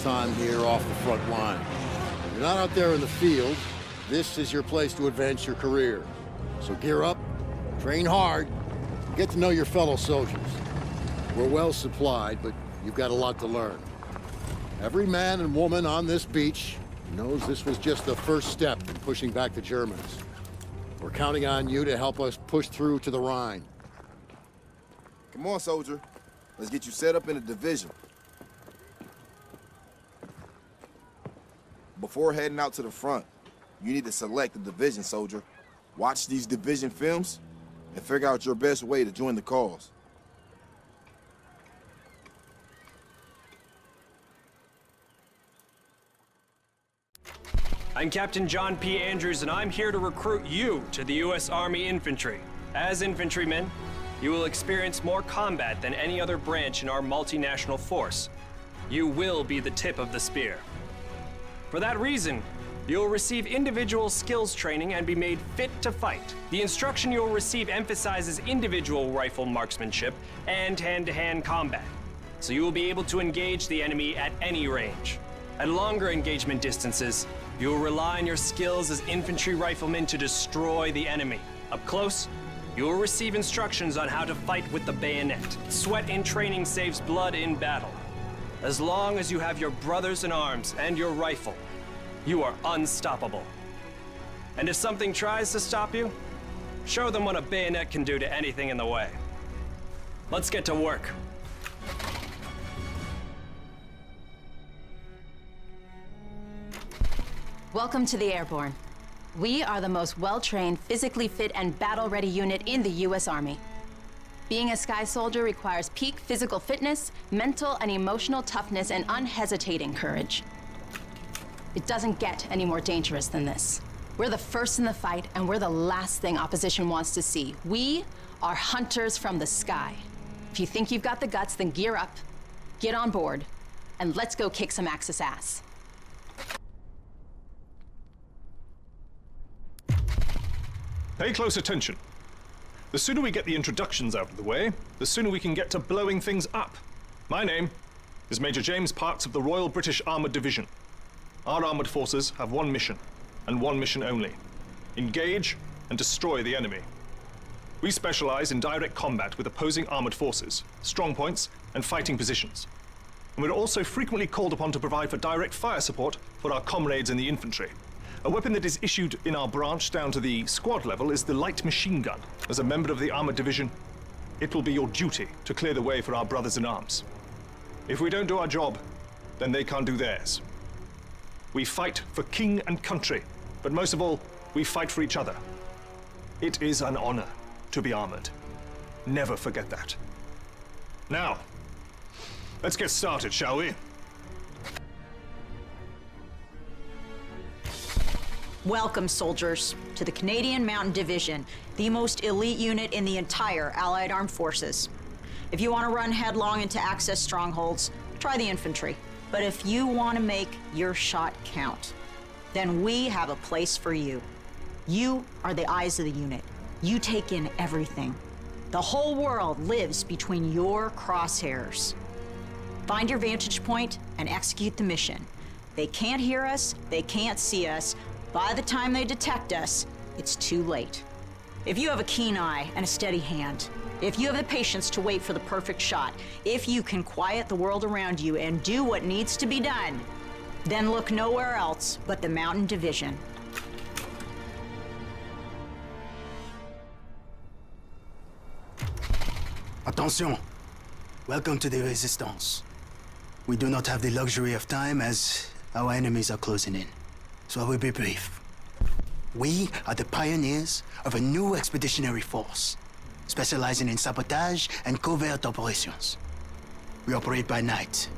time here off the front line. You're not out there in the field. This is your place to advance your career. So gear up, train hard, and get to know your fellow soldiers. We're well supplied, but you've got a lot to learn. Every man and woman on this beach knows this was just the first step in pushing back the Germans. We're counting on you to help us push through to the Rhine. Come on, soldier. Let's get you set up in a division. Before heading out to the front, you need to select a division, soldier. Watch these division films and figure out your best way to join the cause. I'm Captain John P. Andrews, and I'm here to recruit you to the U.S. Army Infantry. As infantrymen, you will experience more combat than any other branch in our multinational force. You will be the tip of the spear. For that reason, you'll receive individual skills training and be made fit to fight. The instruction you'll receive emphasizes individual rifle marksmanship and hand-to-hand combat, so you will be able to engage the enemy at any range. At longer engagement distances, you'll rely on your skills as infantry riflemen to destroy the enemy. Up close, you'll receive instructions on how to fight with the bayonet. Sweat in training saves blood in battle. As long as you have your brothers in arms and your rifle, you are unstoppable. And if something tries to stop you, show them what a bayonet can do to anything in the way. Let's get to work. Welcome to the Airborne. We are the most well-trained, physically fit, and battle-ready unit in the U.S. Army. Being a Sky Soldier requires peak physical fitness, mental and emotional toughness, and unhesitating courage. It doesn't get any more dangerous than this. We're the first in the fight, and we're the last thing opposition wants to see. We are hunters from the sky. If you think you've got the guts, then gear up, get on board, and let's go kick some Axis ass. Pay close attention. The sooner we get the introductions out of the way, the sooner we can get to blowing things up. My name is Major James Parks of the Royal British Armoured Division. Our armoured forces have one mission, and one mission only: engage and destroy the enemy. We specialize in direct combat with opposing armoured forces, strong points, and fighting positions. And we're also frequently called upon to provide for direct fire support for our comrades in the infantry. A weapon that is issued in our branch down to the squad level is the light machine gun. As a member of the armored division, it will be your duty to clear the way for our brothers in arms. If we don't do our job, then they can't do theirs. We fight for king and country, but most of all, we fight for each other. It is an honor to be armored. Never forget that. Now, let's get started, shall we? Welcome, soldiers, to the Canadian Mountain Division, the most elite unit in the entire Allied Armed Forces. If you want to run headlong into Axis strongholds, try the infantry. But if you want to make your shot count, then we have a place for you. You are the eyes of the unit. You take in everything. The whole world lives between your crosshairs. Find your vantage point and execute the mission. They can't hear us, they can't see us. By the time they detect us, it's too late. If you have a keen eye and a steady hand, if you have the patience to wait for the perfect shot, if you can quiet the world around you and do what needs to be done, then look nowhere else but the Mountain Division. Attention! Welcome to the Resistance. We do not have the luxury of time as our enemies are closing in. So I will be brief. We are the pioneers of a new expeditionary force, specializing in sabotage and covert operations. We operate by night,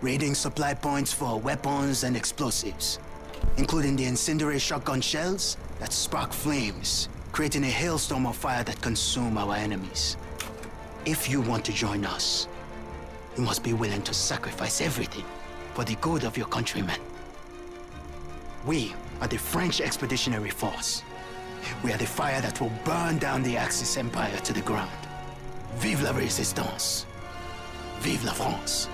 raiding supply points for weapons and explosives, including the incendiary shotgun shells that spark flames, creating a hailstorm of fire that consume our enemies. If you want to join us, you must be willing to sacrifice everything for the good of your countrymen. We are the French Expeditionary Force. We are the fire that will burn down the Axis Empire to the ground. Vive la Résistance! Vive la France!